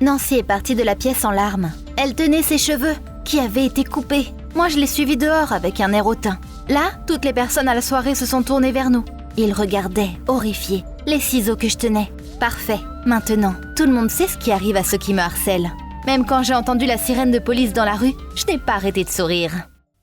Nancy est partie de la pièce en larmes. Elle tenait ses cheveux, qui avaient été coupés. Moi, je l'ai suivie dehors avec un air hautain. Là, toutes les personnes à la soirée se sont tournées vers nous. Ils regardaient, horrifiés, les ciseaux que je tenais. Parfait. Maintenant, tout le monde sait ce qui arrive à ceux qui me harcèlent. Même quand j'ai entendu la sirène de police dans la rue, je n'ai pas arrêté de sourire.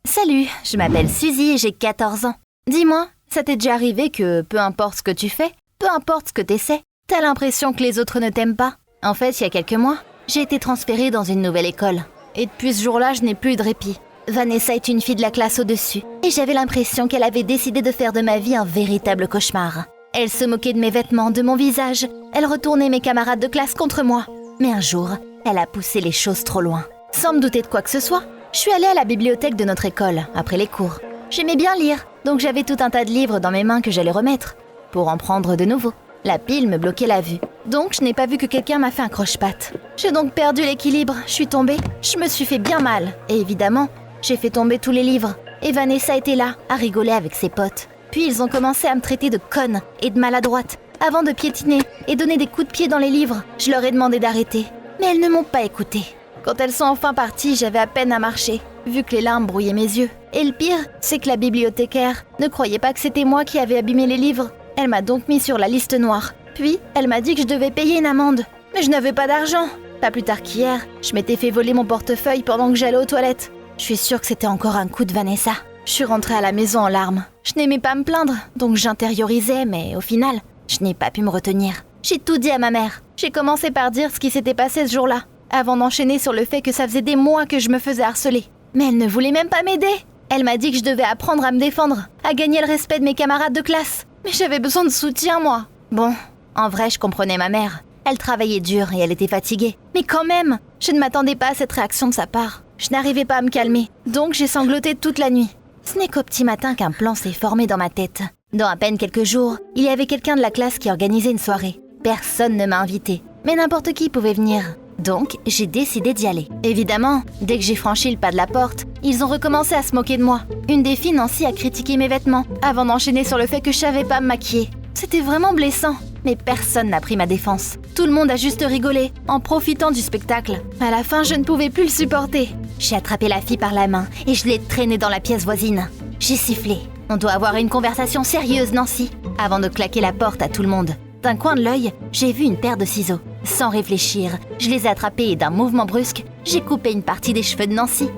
Salut, je m'appelle Suzy et j'ai 14 ans. Dis-moi, ça t'est déjà arrivé que, peu importe ce que tu fais, peu importe ce que t'essaies, t'as l'impression que les autres ne t'aiment pas? En fait, il y a quelques mois, j'ai été transférée dans une nouvelle école. Et depuis ce jour-là, je n'ai plus eu de répit. Vanessa est une fille de la classe au-dessus, et j'avais l'impression qu'elle avait décidé de faire de ma vie un véritable cauchemar. Elle se moquait de mes vêtements, de mon visage, elle retournait mes camarades de classe contre moi. Mais un jour, elle a poussé les choses trop loin. Sans me douter de quoi que ce soit, je suis allée à la bibliothèque de notre école, après les cours. J'aimais bien lire, donc j'avais tout un tas de livres dans mes mains que j'allais remettre, pour en prendre de nouveaux. La pile me bloquait la vue, donc je n'ai pas vu que quelqu'un m'a fait un croche-patte. J'ai donc perdu l'équilibre, je suis tombée, je me suis fait bien mal, et évidemment, j'ai fait tomber tous les livres. Et Vanessa était là, à rigoler avec ses potes. Puis ils ont commencé à me traiter de conne et de maladroite, avant de piétiner et donner des coups de pied dans les livres. Je leur ai demandé d'arrêter, mais elles ne m'ont pas écoutée. Quand elles sont enfin parties, j'avais à peine à marcher, vu que les larmes brouillaient mes yeux. Et le pire, c'est que la bibliothécaire ne croyait pas que c'était moi qui avais abîmé les livres. Elle m'a donc mis sur la liste noire. Puis, elle m'a dit que je devais payer une amende. Mais je n'avais pas d'argent. Pas plus tard qu'hier, je m'étais fait voler mon portefeuille pendant que j'allais aux toilettes. Je suis sûre que c'était encore un coup de Vanessa. Je suis rentrée à la maison en larmes. Je n'aimais pas me plaindre, donc j'intériorisais, mais au final, je n'ai pas pu me retenir. J'ai tout dit à ma mère. J'ai commencé par dire ce qui s'était passé ce jour-là, avant d'enchaîner sur le fait que ça faisait des mois que je me faisais harceler. Mais elle ne voulait même pas m'aider. Elle m'a dit que je devais apprendre à me défendre, à gagner le respect de mes camarades de classe. Mais j'avais besoin de soutien, moi. Bon, en vrai, je comprenais ma mère. Elle travaillait dur et elle était fatiguée. Mais quand même, je ne m'attendais pas à cette réaction de sa part. Je n'arrivais pas à me calmer, donc j'ai sangloté toute la nuit. Ce n'est qu'au petit matin qu'un plan s'est formé dans ma tête. Dans à peine quelques jours, il y avait quelqu'un de la classe qui organisait une soirée. Personne ne m'a invitée, mais n'importe qui pouvait venir. Donc, j'ai décidé d'y aller. Évidemment, dès que j'ai franchi le pas de la porte, ils ont recommencé à se moquer de moi. Une des filles, Nancy, a critiqué mes vêtements, avant d'enchaîner sur le fait que je savais pas me maquiller. C'était vraiment blessant, mais personne n'a pris ma défense. Tout le monde a juste rigolé, en profitant du spectacle. À la fin, je ne pouvais plus le supporter. J'ai attrapé la fille par la main et je l'ai traînée dans la pièce voisine. J'ai sifflé. On doit avoir une conversation sérieuse, Nancy, avant de claquer la porte à tout le monde. D'un coin de l'œil, j'ai vu une paire de ciseaux. Sans réfléchir, je les ai attrapés et d'un mouvement brusque, j'ai coupé une partie des cheveux de Nancy.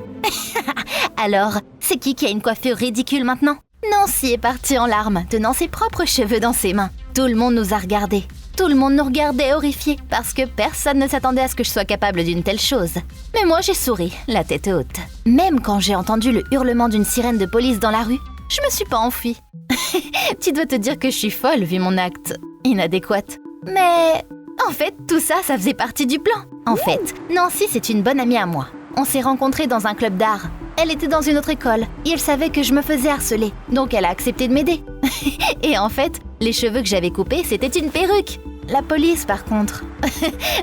Alors, c'est qui a une coiffure ridicule maintenant? Nancy est partie en larmes, tenant ses propres cheveux dans ses mains. Tout le monde nous a regardés. Tout le monde nous regardait horrifiés, parce que personne ne s'attendait à ce que je sois capable d'une telle chose. Mais moi, j'ai souri, la tête haute. Même quand j'ai entendu le hurlement d'une sirène de police dans la rue, je me suis pas enfuie. Tu dois te dire que je suis folle vu mon acte inadéquat. Mais en fait, tout ça faisait partie du plan. En fait, Nancy, c'est une bonne amie à moi. On s'est rencontrés dans un club d'art. Elle était dans une autre école et elle savait que je me faisais harceler. Donc elle a accepté de m'aider. Et en fait, les cheveux que j'avais coupés, c'était une perruque. La police, par contre,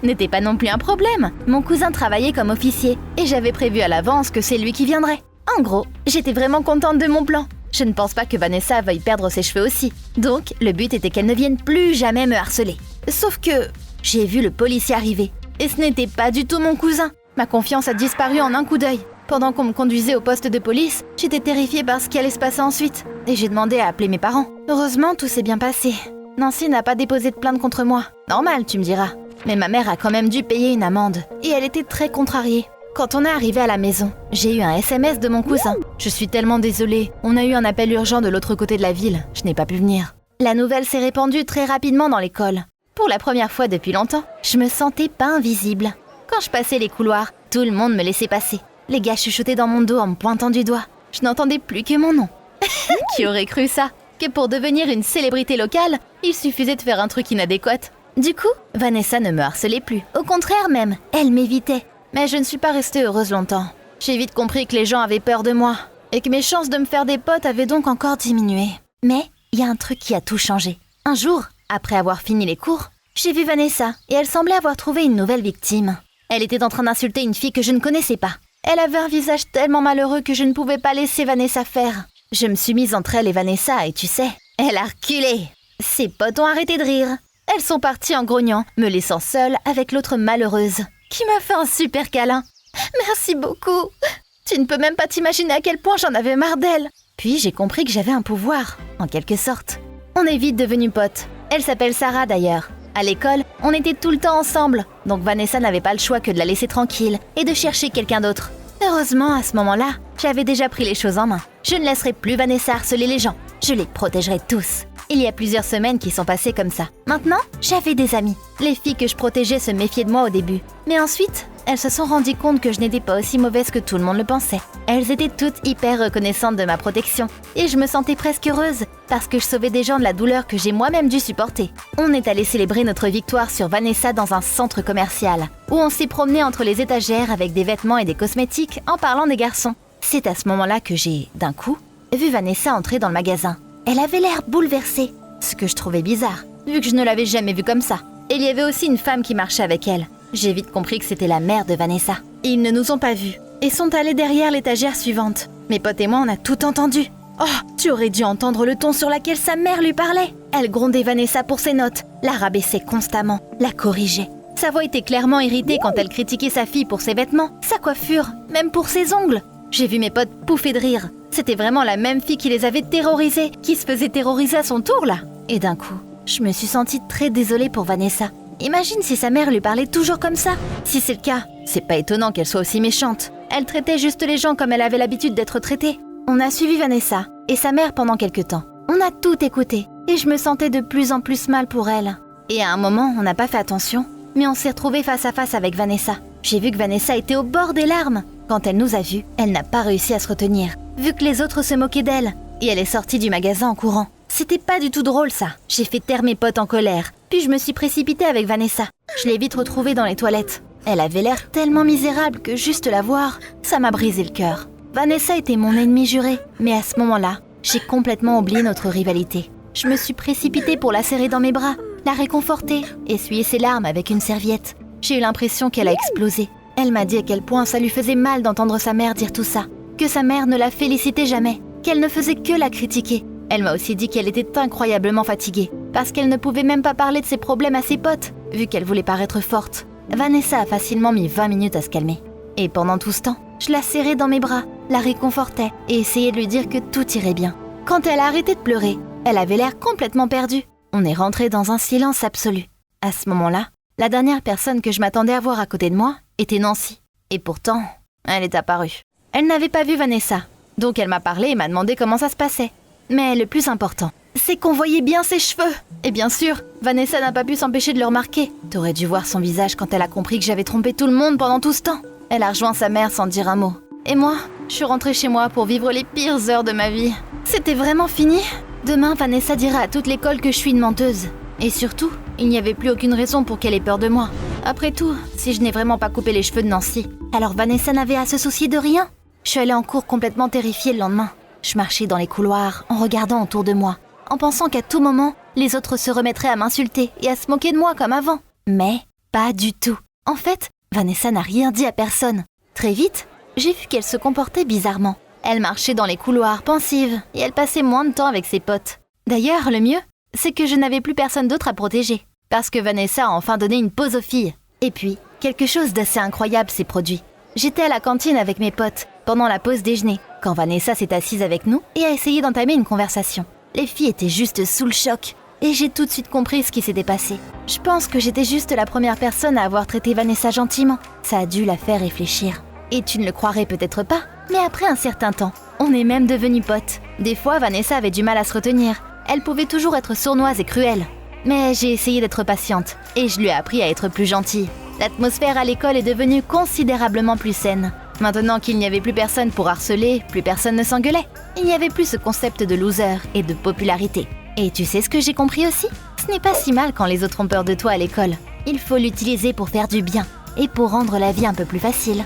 n'était pas non plus un problème. Mon cousin travaillait comme officier et j'avais prévu à l'avance que c'est lui qui viendrait. En gros, j'étais vraiment contente de mon plan. Je ne pense pas que Vanessa veuille perdre ses cheveux aussi. Donc, le but était qu'elle ne vienne plus jamais me harceler. Sauf que j'ai vu le policier arriver. Et ce n'était pas du tout mon cousin. Ma confiance a disparu en un coup d'œil. Pendant qu'on me conduisait au poste de police, j'étais terrifiée par ce qui allait se passer ensuite. Et j'ai demandé à appeler mes parents. Heureusement, tout s'est bien passé. Nancy n'a pas déposé de plainte contre moi. Normal, tu me diras. Mais ma mère a quand même dû payer une amende. Et elle était très contrariée. Quand on est arrivé à la maison, j'ai eu un SMS de mon cousin. Je suis tellement désolée. On a eu un appel urgent de l'autre côté de la ville. Je n'ai pas pu venir. La nouvelle s'est répandue très rapidement dans l'école. Pour la première fois depuis longtemps, je me sentais pas invisible. Quand je passais les couloirs, tout le monde me laissait passer. Les gars chuchotaient dans mon dos en me pointant du doigt. Je n'entendais plus que mon nom. Qui aurait cru ça? Que pour devenir une célébrité locale, il suffisait de faire un truc inadéquat. Du coup, Vanessa ne me harcelait plus. Au contraire même, elle m'évitait. Mais je ne suis pas restée heureuse longtemps. J'ai vite compris que les gens avaient peur de moi et que mes chances de me faire des potes avaient donc encore diminué. Mais il y a un truc qui a tout changé. Un jour, après avoir fini les cours, j'ai vu Vanessa et elle semblait avoir trouvé une nouvelle victime. Elle était en train d'insulter une fille que je ne connaissais pas. Elle avait un visage tellement malheureux que je ne pouvais pas laisser Vanessa faire. Je me suis mise entre elle et Vanessa et tu sais, elle a reculé. Ses potes ont arrêté de rire. Elles sont parties en grognant, me laissant seule avec l'autre malheureuse. qui m'a fait un super câlin. Merci beaucoup. Tu ne peux même pas t'imaginer à quel point j'en avais marre d'elle. Puis j'ai compris que j'avais un pouvoir, en quelque sorte. On est vite devenus potes. Elle s'appelle Sarah d'ailleurs. À l'école, on était tout le temps ensemble, donc Vanessa n'avait pas le choix que de la laisser tranquille et de chercher quelqu'un d'autre. Heureusement, à ce moment-là, j'avais déjà pris les choses en main. Je ne laisserai plus Vanessa harceler les gens. Je les protégerai tous. Il y a plusieurs semaines qui sont passées comme ça. Maintenant, j'avais des amis. Les filles que je protégeais se méfiaient de moi au début. Mais ensuite, elles se sont rendues compte que je n'étais pas aussi mauvaise que tout le monde le pensait. Elles étaient toutes hyper reconnaissantes de ma protection. Et je me sentais presque heureuse, parce que je sauvais des gens de la douleur que j'ai moi-même dû supporter. On est allé célébrer notre victoire sur Vanessa dans un centre commercial, où on s'est promené entre les étagères avec des vêtements et des cosmétiques en parlant des garçons. C'est à ce moment-là que j'ai, d'un coup, vu Vanessa entrer dans le magasin. Elle avait l'air bouleversée, ce que je trouvais bizarre, vu que je ne l'avais jamais vue comme ça. Et il y avait aussi une femme qui marchait avec elle. J'ai vite compris que c'était la mère de Vanessa. Ils ne nous ont pas vus et sont allés derrière l'étagère suivante. Mes potes et moi, on a tout entendu. Oh, tu aurais dû entendre le ton sur lequel sa mère lui parlait. Elle grondait Vanessa pour ses notes, la rabaissait constamment, la corrigeait. Sa voix était clairement irritée quand elle critiquait sa fille pour ses vêtements, sa coiffure, même pour ses ongles. J'ai vu mes potes pouffer de rire. C'était vraiment la même fille qui les avait terrorisés, qui se faisait terroriser à son tour, là. Et d'un coup, je me suis sentie très désolée pour Vanessa. Imagine si sa mère lui parlait toujours comme ça. Si c'est le cas, c'est pas étonnant qu'elle soit aussi méchante. Elle traitait juste les gens comme elle avait l'habitude d'être traitée. On a suivi Vanessa et sa mère pendant quelque temps. On a tout écouté et je me sentais de plus en plus mal pour elle. Et à un moment, on n'a pas fait attention, mais on s'est retrouvés face à face avec Vanessa. J'ai vu que Vanessa était au bord des larmes. Quand elle nous a vus, elle n'a pas réussi à se retenir, vu que les autres se moquaient d'elle. Et elle est sortie du magasin en courant. C'était pas du tout drôle, ça. J'ai fait taire mes potes en colère. Puis je me suis précipitée avec Vanessa. Je l'ai vite retrouvée dans les toilettes. Elle avait l'air tellement misérable que juste la voir, ça m'a brisé le cœur. Vanessa était mon ennemie juré. Mais à ce moment-là, j'ai complètement oublié notre rivalité. Je me suis précipitée pour la serrer dans mes bras, la réconforter, essuyer ses larmes avec une serviette. J'ai eu l'impression qu'elle a explosé. Elle m'a dit à quel point ça lui faisait mal d'entendre sa mère dire tout ça, que sa mère ne la félicitait jamais, qu'elle ne faisait que la critiquer. Elle m'a aussi dit qu'elle était incroyablement fatiguée, parce qu'elle ne pouvait même pas parler de ses problèmes à ses potes, vu qu'elle voulait paraître forte. Vanessa a facilement mis 20 minutes à se calmer. Et pendant tout ce temps, je la serrais dans mes bras, la réconfortais et essayais de lui dire que tout irait bien. Quand elle a arrêté de pleurer, elle avait l'air complètement perdue. On est rentré dans un silence absolu. À ce moment-là, la dernière personne que je m'attendais à voir à côté de moi était Nancy. Et pourtant, elle est apparue. Elle n'avait pas vu Vanessa, donc elle m'a parlé et m'a demandé comment ça se passait. Mais le plus important, c'est qu'on voyait bien ses cheveux. Et bien sûr, Vanessa n'a pas pu s'empêcher de le remarquer. T'aurais dû voir son visage quand elle a compris que j'avais trompé tout le monde pendant tout ce temps. Elle a rejoint sa mère sans dire un mot. Et moi, je suis rentrée chez moi pour vivre les pires heures de ma vie. C'était vraiment fini. Demain, Vanessa dira à toute l'école que je suis une menteuse. Et surtout, il n'y avait plus aucune raison pour qu'elle ait peur de moi. Après tout, si je n'ai vraiment pas coupé les cheveux de Nancy, alors Vanessa n'avait à se soucier de rien. Je suis allée en cours complètement terrifiée le lendemain. Je marchais dans les couloirs, en regardant autour de moi, en pensant qu'à tout moment, les autres se remettraient à m'insulter et à se moquer de moi comme avant. Mais pas du tout. En fait, Vanessa n'a rien dit à personne. Très vite, j'ai vu qu'elle se comportait bizarrement. Elle marchait dans les couloirs, pensive, et elle passait moins de temps avec ses potes. D'ailleurs, le mieux, c'est que je n'avais plus personne d'autre à protéger, parce que Vanessa a enfin donné une pause aux filles. Et puis, quelque chose d'assez incroyable s'est produit. J'étais à la cantine avec mes potes, pendant la pause déjeuner, quand Vanessa s'est assise avec nous et a essayé d'entamer une conversation. Les filles étaient juste sous le choc, et j'ai tout de suite compris ce qui s'était passé. Je pense que j'étais juste la première personne à avoir traité Vanessa gentiment. Ça a dû la faire réfléchir. Et tu ne le croirais peut-être pas, mais après un certain temps, on est même devenus potes. Des fois, Vanessa avait du mal à se retenir. Elle pouvait toujours être sournoise et cruelle. Mais j'ai essayé d'être patiente, et je lui ai appris à être plus gentille. L'atmosphère à l'école est devenue considérablement plus saine. Maintenant qu'il n'y avait plus personne pour harceler, plus personne ne s'engueulait. Il n'y avait plus ce concept de loser et de popularité. Et tu sais ce que j'ai compris aussi ? Ce n'est pas si mal quand les autres ont peur de toi à l'école. Il faut l'utiliser pour faire du bien et pour rendre la vie un peu plus facile.